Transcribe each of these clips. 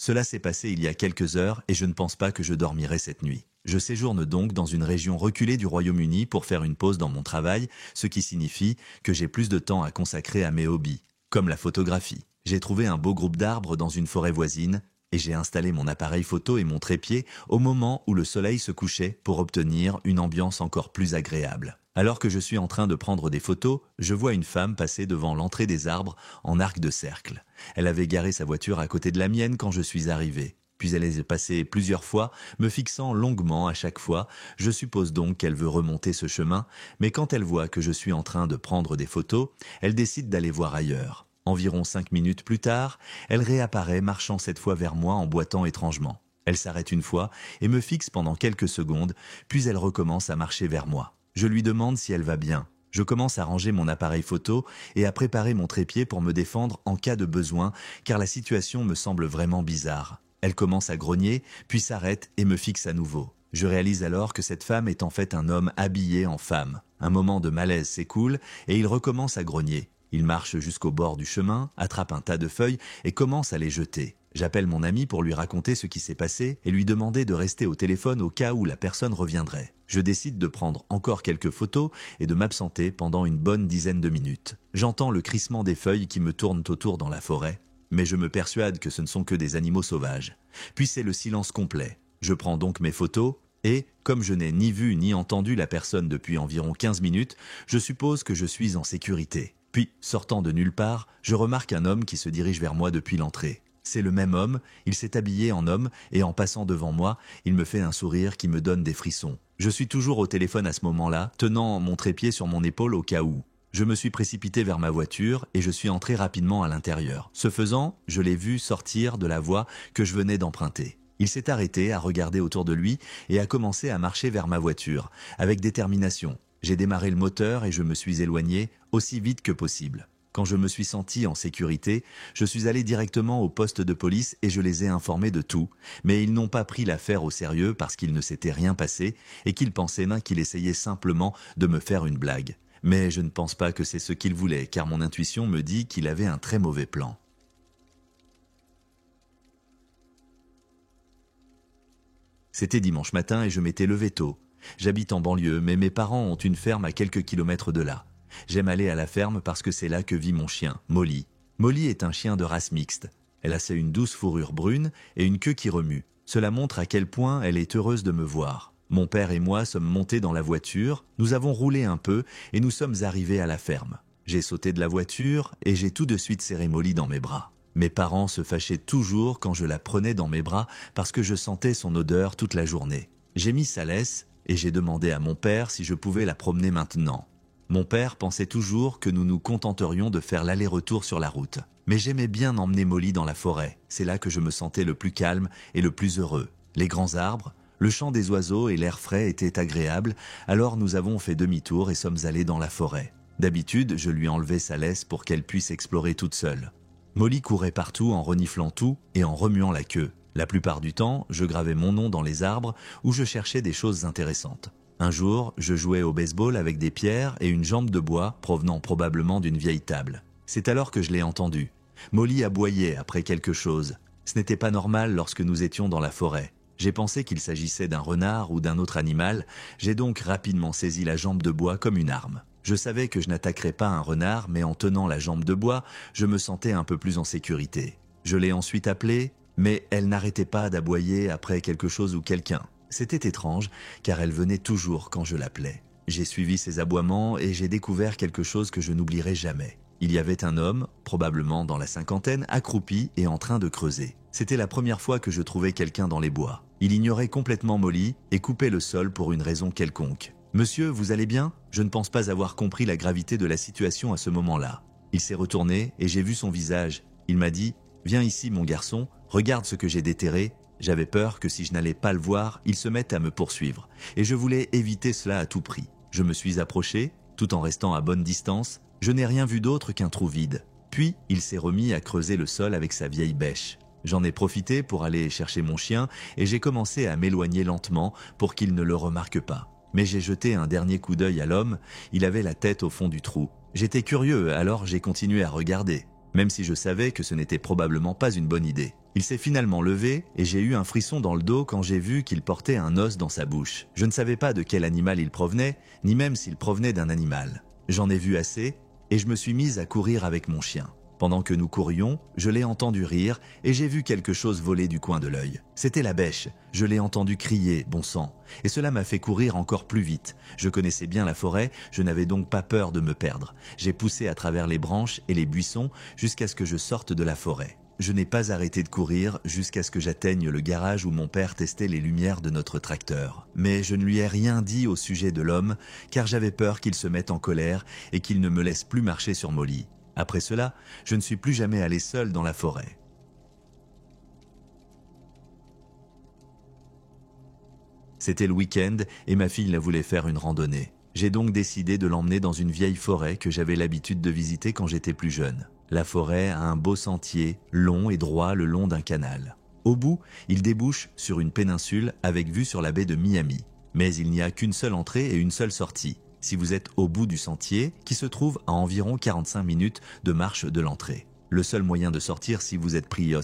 Cela s'est passé il y a quelques heures et je ne pense pas que je dormirai cette nuit. Je séjourne donc dans une région reculée du Royaume-Uni pour faire une pause dans mon travail, ce qui signifie que j'ai plus de temps à consacrer à mes hobbies, comme la photographie. J'ai trouvé un beau groupe d'arbres dans une forêt voisine et j'ai installé mon appareil photo et mon trépied au moment où le soleil se couchait pour obtenir une ambiance encore plus agréable. Alors que je suis en train de prendre des photos, je vois une femme passer devant l'entrée des arbres en arc de cercle. Elle avait garé sa voiture à côté de la mienne quand je suis arrivé. Puis elle est passée plusieurs fois, me fixant longuement à chaque fois. Je suppose donc qu'elle veut remonter ce chemin, mais quand elle voit que je suis en train de prendre des photos, elle décide d'aller voir ailleurs. Environ 5 minutes plus tard, elle réapparaît marchant cette fois vers moi en boitant étrangement. Elle s'arrête une fois et me fixe pendant quelques secondes, puis elle recommence à marcher vers moi. Je lui demande si elle va bien. Je commence à ranger mon appareil photo et à préparer mon trépied pour me défendre en cas de besoin, car la situation me semble vraiment bizarre. Elle commence à grogner, puis s'arrête et me fixe à nouveau. Je réalise alors que cette femme est en fait un homme habillé en femme. Un moment de malaise s'écoule et il recommence à grogner. Il marche jusqu'au bord du chemin, attrape un tas de feuilles et commence à les jeter. J'appelle mon ami pour lui raconter ce qui s'est passé et lui demander de rester au téléphone au cas où la personne reviendrait. Je décide de prendre encore quelques photos et de m'absenter pendant une bonne dizaine de minutes. J'entends le crissement des feuilles qui me tournent autour dans la forêt, mais je me persuade que ce ne sont que des animaux sauvages. Puis c'est le silence complet. Je prends donc mes photos et, comme je n'ai ni vu ni entendu la personne depuis environ 15 minutes, je suppose que je suis en sécurité. Puis, sortant de nulle part, je remarque un homme qui se dirige vers moi depuis l'entrée. C'est le même homme, il s'est habillé en homme et en passant devant moi, il me fait un sourire qui me donne des frissons. Je suis toujours au téléphone à ce moment-là, tenant mon trépied sur mon épaule au cas où. Je me suis précipité vers ma voiture et je suis entré rapidement à l'intérieur. Ce faisant, je l'ai vu sortir de la voie que je venais d'emprunter. Il s'est arrêté à regarder autour de lui et a commencé à marcher vers ma voiture, avec détermination. J'ai démarré le moteur et je me suis éloigné aussi vite que possible. Quand je me suis senti en sécurité, je suis allé directement au poste de police et je les ai informés de tout. Mais ils n'ont pas pris l'affaire au sérieux parce qu'il ne s'était rien passé et qu'ils pensaient qu'il essayait simplement de me faire une blague. Mais je ne pense pas que c'est ce qu'il voulait, car mon intuition me dit qu'il avait un très mauvais plan. C'était dimanche matin et je m'étais levé tôt. J'habite en banlieue, mais mes parents ont une ferme à quelques kilomètres de là. J'aime aller à la ferme parce que c'est là que vit mon chien, Molly. Molly est un chien de race mixte. Elle a une douce fourrure brune et une queue qui remue. Cela montre à quel point elle est heureuse de me voir. Mon père et moi sommes montés dans la voiture, nous avons roulé un peu et nous sommes arrivés à la ferme. J'ai sauté de la voiture et j'ai tout de suite serré Molly dans mes bras. Mes parents se fâchaient toujours quand je la prenais dans mes bras parce que je sentais son odeur toute la journée. J'ai mis sa laisse et j'ai demandé à mon père si je pouvais la promener maintenant. Mon père pensait toujours que nous nous contenterions de faire l'aller-retour sur la route. Mais j'aimais bien emmener Molly dans la forêt. C'est là que je me sentais le plus calme et le plus heureux. Les grands arbres, le chant des oiseaux et l'air frais étaient agréables, alors nous avons fait demi-tour et sommes allés dans la forêt. D'habitude, je lui enlevais sa laisse pour qu'elle puisse explorer toute seule. Molly courait partout en reniflant tout et en remuant la queue. La plupart du temps, je gravais mon nom dans les arbres où je cherchais des choses intéressantes. Un jour, je jouais au baseball avec des pierres et une jambe de bois provenant probablement d'une vieille table. C'est alors que je l'ai entendu. Molly aboyait après quelque chose. Ce n'était pas normal lorsque nous étions dans la forêt. J'ai pensé qu'il s'agissait d'un renard ou d'un autre animal. J'ai donc rapidement saisi la jambe de bois comme une arme. Je savais que je n'attaquerais pas un renard, mais en tenant la jambe de bois, je me sentais un peu plus en sécurité. Je l'ai ensuite appelée, mais elle n'arrêtait pas d'aboyer après quelque chose ou quelqu'un. C'était étrange, car elle venait toujours quand je l'appelais. J'ai suivi ses aboiements et j'ai découvert quelque chose que je n'oublierai jamais. Il y avait un homme, probablement dans la cinquantaine, accroupi et en train de creuser. C'était la première fois que je trouvais quelqu'un dans les bois. Il ignorait complètement Molly et coupait le sol pour une raison quelconque. « Monsieur, vous allez bien ?» Je ne pense pas avoir compris la gravité de la situation à ce moment-là. Il s'est retourné et j'ai vu son visage. Il m'a dit « Viens ici, mon garçon, regarde ce que j'ai déterré. » J'avais peur que si je n'allais pas le voir, il se mette à me poursuivre. Et je voulais éviter cela à tout prix. Je me suis approché, tout en restant à bonne distance. Je n'ai rien vu d'autre qu'un trou vide. Puis, il s'est remis à creuser le sol avec sa vieille bêche. J'en ai profité pour aller chercher mon chien et j'ai commencé à m'éloigner lentement pour qu'il ne le remarque pas. Mais j'ai jeté un dernier coup d'œil à l'homme, il avait la tête au fond du trou. J'étais curieux, alors j'ai continué à regarder, même si je savais que ce n'était probablement pas une bonne idée. Il s'est finalement levé et j'ai eu un frisson dans le dos quand j'ai vu qu'il portait un os dans sa bouche. Je ne savais pas de quel animal il provenait, ni même s'il provenait d'un animal. J'en ai vu assez et je me suis mise à courir avec mon chien. Pendant que nous courions, je l'ai entendu rire et j'ai vu quelque chose voler du coin de l'œil. C'était la bêche. Je l'ai entendu crier, bon sang. Et cela m'a fait courir encore plus vite. Je connaissais bien la forêt, je n'avais donc pas peur de me perdre. J'ai poussé à travers les branches et les buissons jusqu'à ce que je sorte de la forêt. Je n'ai pas arrêté de courir jusqu'à ce que j'atteigne le garage où mon père testait les lumières de notre tracteur. Mais je ne lui ai rien dit au sujet de l'homme, car j'avais peur qu'il se mette en colère et qu'il ne me laisse plus marcher sur Molly. Après cela, je ne suis plus jamais allé seul dans la forêt. C'était le week-end et ma fille la voulait faire une randonnée. J'ai donc décidé de l'emmener dans une vieille forêt que j'avais l'habitude de visiter quand j'étais plus jeune. La forêt a un beau sentier, long et droit le long d'un canal. Au bout, il débouche sur une péninsule avec vue sur la baie de Miami. Mais il n'y a qu'une seule entrée et une seule sortie. Si vous êtes au bout du sentier, qui se trouve à environ 45 minutes de marche de l'entrée. Le seul moyen de sortir si vous êtes pris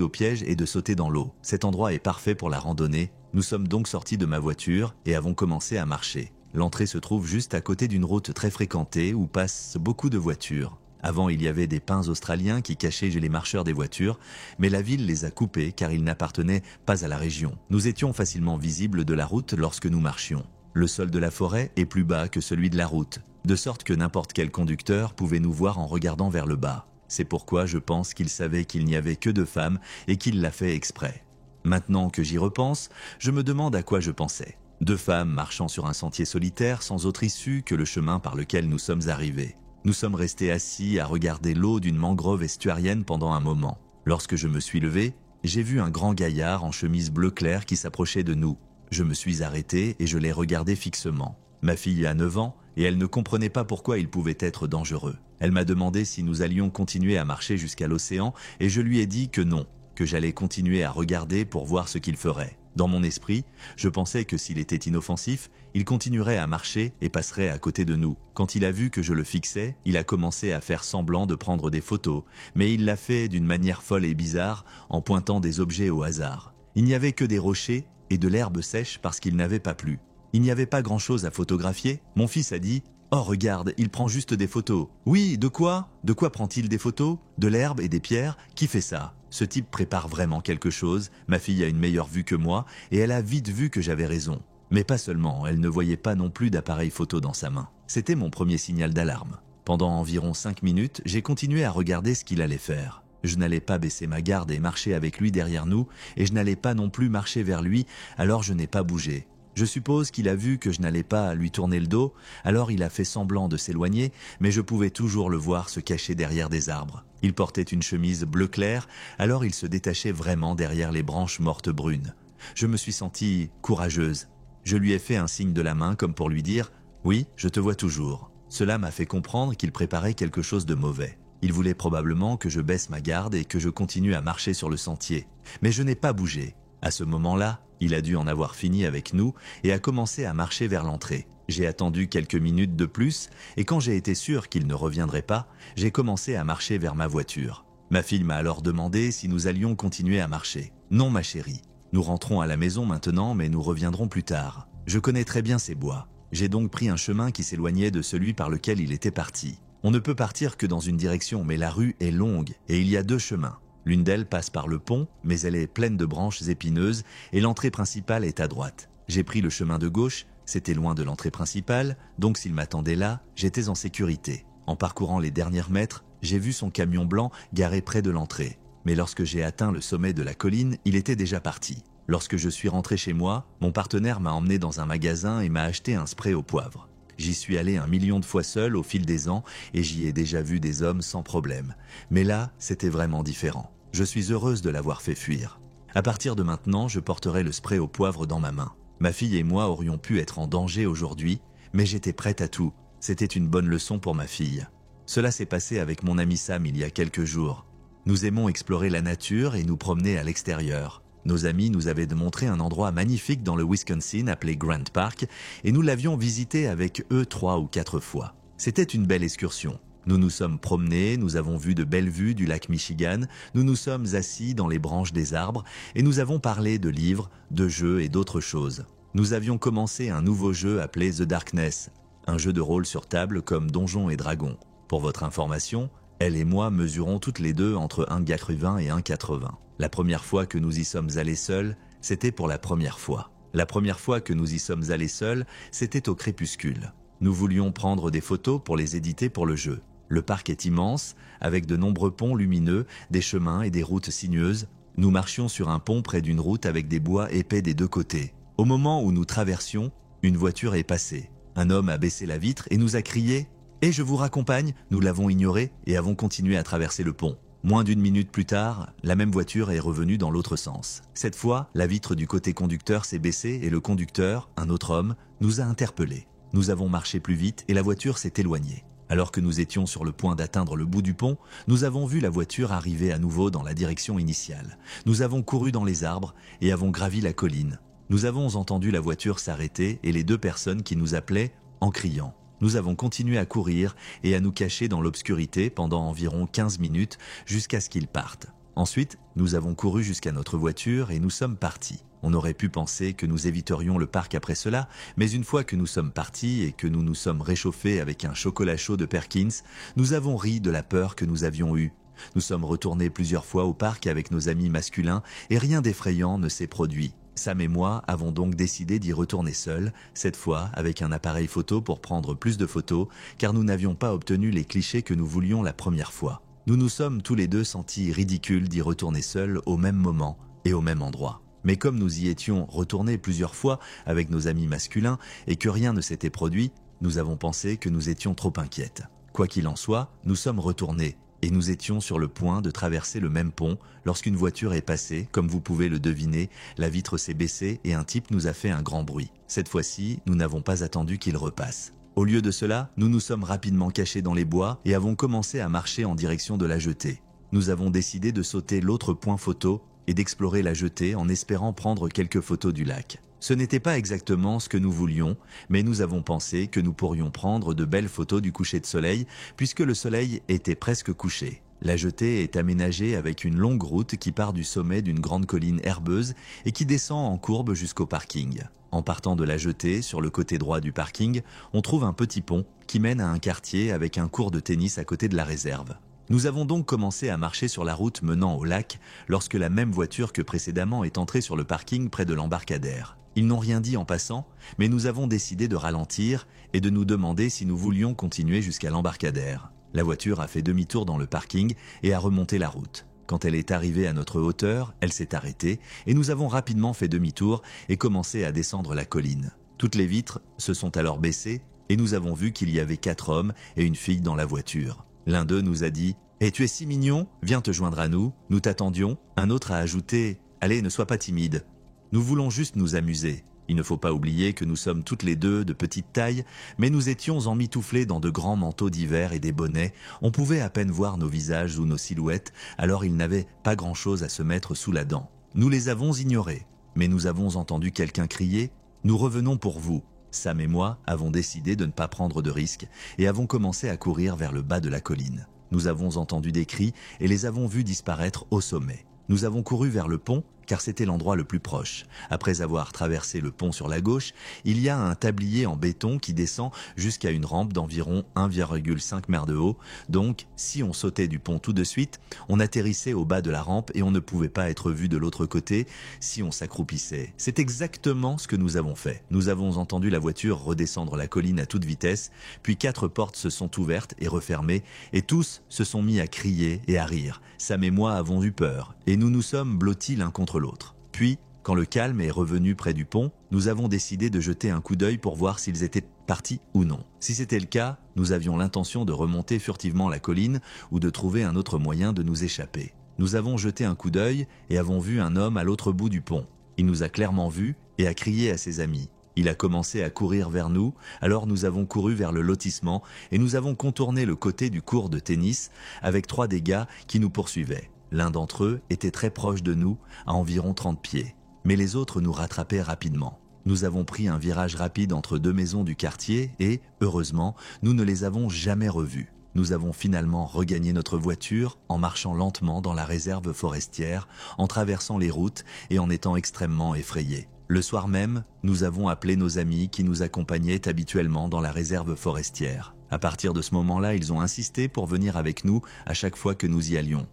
au piège et de sauter dans l'eau. Cet endroit est parfait pour la randonnée. Nous sommes donc sortis de ma voiture et avons commencé à marcher. L'entrée se trouve juste à côté d'une route très fréquentée où passent beaucoup de voitures. Avant, il y avait des pins australiens qui cachaient les marcheurs des voitures, mais la ville les a coupés car ils n'appartenaient pas à la région. Nous étions facilement visibles de la route lorsque nous marchions. Le sol de la forêt est plus bas que celui de la route, de sorte que n'importe quel conducteur pouvait nous voir en regardant vers le bas. C'est pourquoi je pense qu'il savait qu'il n'y avait que 2 femmes et qu'il l'a fait exprès. Maintenant que j'y repense, je me demande à quoi je pensais. 2 femmes marchant sur un sentier solitaire sans autre issue que le chemin par lequel nous sommes arrivés. Nous sommes restés assis à regarder l'eau d'une mangrove estuarienne pendant un moment. Lorsque je me suis levé, j'ai vu un grand gaillard en chemise bleu clair qui s'approchait de nous. Je me suis arrêté et je l'ai regardé fixement. Ma fille a 9 ans et elle ne comprenait pas pourquoi il pouvait être dangereux. Elle m'a demandé si nous allions continuer à marcher jusqu'à l'océan et je lui ai dit que non, que j'allais continuer à regarder pour voir ce qu'il ferait. Dans mon esprit, je pensais que s'il était inoffensif, il continuerait à marcher et passerait à côté de nous. Quand il a vu que je le fixais, il a commencé à faire semblant de prendre des photos, mais il l'a fait d'une manière folle et bizarre en pointant des objets au hasard. Il n'y avait que des rochers et de l'herbe sèche parce qu'il n'avait pas plu. Il n'y avait pas grand-chose à photographier. Mon fils a dit « Oh regarde, il prend juste des photos. » « Oui, de quoi ? De quoi prend-il des photos ? De l'herbe et des pierres ? Qui fait ça ? Ce type prépare vraiment quelque chose. Ma fille a une meilleure vue que moi et elle a vite vu que j'avais raison. Mais pas seulement, elle ne voyait pas non plus d'appareil photo dans sa main. C'était mon premier signal d'alarme. Pendant environ 5 minutes, j'ai continué à regarder ce qu'il allait faire. Je n'allais pas baisser ma garde et marcher avec lui derrière nous, et je n'allais pas non plus marcher vers lui, alors je n'ai pas bougé. Je suppose qu'il a vu que je n'allais pas lui tourner le dos, alors il a fait semblant de s'éloigner, mais je pouvais toujours le voir se cacher derrière des arbres. Il portait une chemise bleu clair, alors il se détachait vraiment derrière les branches mortes brunes. Je me suis sentie courageuse. Je lui ai fait un signe de la main comme pour lui dire « Oui, je te vois toujours ». Cela m'a fait comprendre qu'il préparait quelque chose de mauvais. Il voulait probablement que je baisse ma garde et que je continue à marcher sur le sentier. Mais je n'ai pas bougé. À ce moment-là, il a dû en avoir fini avec nous et a commencé à marcher vers l'entrée. J'ai attendu quelques minutes de plus et quand j'ai été sûr qu'il ne reviendrait pas, j'ai commencé à marcher vers ma voiture. Ma fille m'a alors demandé si nous allions continuer à marcher. Non ma chérie, nous rentrons à la maison maintenant mais nous reviendrons plus tard. Je connais très bien ces bois. J'ai donc pris un chemin qui s'éloignait de celui par lequel il était parti. On ne peut partir que dans une direction mais la rue est longue et il y a 2 chemins. L'une d'elles passe par le pont, mais elle est pleine de branches épineuses et l'entrée principale est à droite. J'ai pris le chemin de gauche, c'était loin de l'entrée principale, donc s'il m'attendait là, j'étais en sécurité. En parcourant les derniers mètres, j'ai vu son camion blanc garé près de l'entrée. Mais lorsque j'ai atteint le sommet de la colline, il était déjà parti. Lorsque je suis rentré chez moi, mon partenaire m'a emmené dans un magasin et m'a acheté un spray au poivre. J'y suis allé 1 million de fois seul au fil des ans et j'y ai déjà vu des hommes sans problème. Mais là, c'était vraiment différent. Je suis heureuse de l'avoir fait fuir. À partir de maintenant, je porterai le spray au poivre dans ma main. Ma fille et moi aurions pu être en danger aujourd'hui, mais j'étais prête à tout. C'était une bonne leçon pour ma fille. Cela s'est passé avec mon ami Sam il y a quelques jours. Nous aimons explorer la nature et nous promener à l'extérieur. Nos amis nous avaient montré un endroit magnifique dans le Wisconsin appelé Grant Park et nous l'avions visité avec eux 3 ou 4 fois. C'était une belle excursion. Nous nous sommes promenés, nous avons vu de belles vues du lac Michigan, nous nous sommes assis dans les branches des arbres et nous avons parlé de livres, de jeux et d'autres choses. Nous avions commencé un nouveau jeu appelé The Darkness, un jeu de rôle sur table comme Donjons et Dragons. Pour votre information, elle et moi mesurons toutes les deux entre 1,80 et 1,80. La première fois que nous y sommes allés seuls, c'était pour la première fois. La première fois que nous y sommes allés seuls, c'était au crépuscule. Nous voulions prendre des photos pour les éditer pour le jeu. Le parc est immense, avec de nombreux ponts lumineux, des chemins et des routes sinueuses. Nous marchions sur un pont près d'une route avec des bois épais des deux côtés. Au moment où nous traversions, une voiture est passée. Un homme a baissé la vitre et nous a crié « Et je vous raccompagne !» Nous l'avons ignoré et avons continué à traverser le pont. Moins d'une minute plus tard, la même voiture est revenue dans l'autre sens. Cette fois, la vitre du côté conducteur s'est baissée et le conducteur, un autre homme, nous a interpellés. Nous avons marché plus vite et la voiture s'est éloignée. Alors que nous étions sur le point d'atteindre le bout du pont, nous avons vu la voiture arriver à nouveau dans la direction initiale. Nous avons couru dans les arbres et avons gravi la colline. Nous avons entendu la voiture s'arrêter et les deux personnes qui nous appelaient en criant. Nous avons continué à courir et à nous cacher dans l'obscurité pendant environ 15 minutes jusqu'à ce qu'ils partent. Ensuite, nous avons couru jusqu'à notre voiture et nous sommes partis. On aurait pu penser que nous éviterions le parc après cela, mais une fois que nous sommes partis et que nous nous sommes réchauffés avec un chocolat chaud de Perkins, nous avons ri de la peur que nous avions eue. Nous sommes retournés plusieurs fois au parc avec nos amis masculins et rien d'effrayant ne s'est produit. Sam et moi avons donc décidé d'y retourner seuls, cette fois avec un appareil photo pour prendre plus de photos, car nous n'avions pas obtenu les clichés que nous voulions la première fois. Nous nous sommes tous les deux sentis ridicules d'y retourner seuls au même moment et au même endroit. Mais comme nous y étions retournés plusieurs fois avec nos amis masculins et que rien ne s'était produit, nous avons pensé que nous étions trop inquiètes. Quoi qu'il en soit, nous sommes retournés et nous étions sur le point de traverser le même pont lorsqu'une voiture est passée. Comme vous pouvez le deviner, la vitre s'est baissée et un type nous a fait un grand bruit. Cette fois-ci, nous n'avons pas attendu qu'il repasse. Au lieu de cela, nous nous sommes rapidement cachés dans les bois et avons commencé à marcher en direction de la jetée. Nous avons décidé de sauter l'autre point photo et d'explorer la jetée en espérant prendre quelques photos du lac. Ce n'était pas exactement ce que nous voulions, mais nous avons pensé que nous pourrions prendre de belles photos du coucher de soleil puisque le soleil était presque couché. La jetée est aménagée avec une longue route qui part du sommet d'une grande colline herbeuse et qui descend en courbe jusqu'au parking. En partant de la jetée, sur le côté droit du parking, on trouve un petit pont qui mène à un quartier avec un court de tennis à côté de la réserve. Nous avons donc commencé à marcher sur la route menant au lac lorsque la même voiture que précédemment est entrée sur le parking près de l'embarcadère. Ils n'ont rien dit en passant, mais nous avons décidé de ralentir et de nous demander si nous voulions continuer jusqu'à l'embarcadère. La voiture a fait demi-tour dans le parking et a remonté la route. Quand elle est arrivée à notre hauteur, elle s'est arrêtée et nous avons rapidement fait demi-tour et commencé à descendre la colline. Toutes les vitres se sont alors baissées et nous avons vu qu'il y avait 4 hommes et une fille dans la voiture. L'un d'eux nous a dit « Eh, tu es si mignon, viens te joindre à nous, nous t'attendions ». Un autre a ajouté « Allez, ne sois pas timide. Nous voulons juste nous amuser ». Il ne faut pas oublier que nous sommes toutes les deux de petite taille, mais nous étions emmitouflés dans de grands manteaux d'hiver et des bonnets. On pouvait à peine voir nos visages ou nos silhouettes, alors ils n'avaient pas grand-chose à se mettre sous la dent. Nous les avons ignorés, mais nous avons entendu quelqu'un crier « Nous revenons pour vous ». Sam et moi avons décidé de ne pas prendre de risques et avons commencé à courir vers le bas de la colline. Nous avons entendu des cris et les avons vus disparaître au sommet. Nous avons couru vers le pont car c'était l'endroit le plus proche. Après avoir traversé le pont sur la gauche, il y a un tablier en béton qui descend jusqu'à une rampe d'environ 1,5 mètre de haut. Donc, si on sautait du pont tout de suite, on atterrissait au bas de la rampe et on ne pouvait pas être vu de l'autre côté si on s'accroupissait. C'est exactement ce que nous avons fait. Nous avons entendu la voiture redescendre la colline à toute vitesse, puis 4 portes se sont ouvertes et refermées et tous se sont mis à crier et à rire. Sam et moi avons eu peur et nous nous sommes blottis l'un contre l'autre. Puis, quand le calme est revenu près du pont, nous avons décidé de jeter un coup d'œil pour voir s'ils étaient partis ou non. Si c'était le cas, nous avions l'intention de remonter furtivement la colline ou de trouver un autre moyen de nous échapper. Nous avons jeté un coup d'œil et avons vu un homme à l'autre bout du pont. Il nous a clairement vus et a crié à ses amis. Il a commencé à courir vers nous, alors nous avons couru vers le lotissement et nous avons contourné le côté du court de tennis avec 3 des gars qui nous poursuivaient. L'un d'entre eux était très proche de nous, à environ 30 pieds. Mais les autres nous rattrapaient rapidement. Nous avons pris un virage rapide entre 2 maisons du quartier et, heureusement, nous ne les avons jamais revus. nous avons finalement regagné notre voiture en marchant lentement dans la réserve forestière, en traversant les routes et en étant extrêmement effrayés. Le soir même, nous avons appelé nos amis qui nous accompagnaient habituellement dans la réserve forestière. À partir de ce moment-là, ils ont insisté pour venir avec nous à chaque fois que nous y allions.